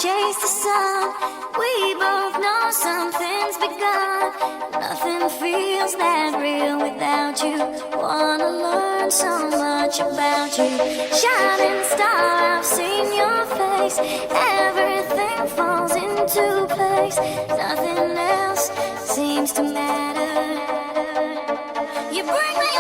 chase the sun. We both know something's begun. Nothing feels that real without you. Wanna learn so much about you. Shining star, I've seen your face. Everything falls into place. Nothing else seems to matter. You bring me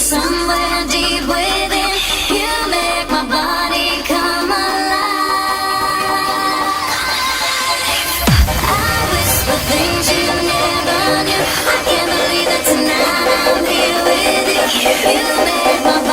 somewhere deep within. You make my body come alive. I whisper things you never knew. I can't believe that tonight I'm here with you. You make my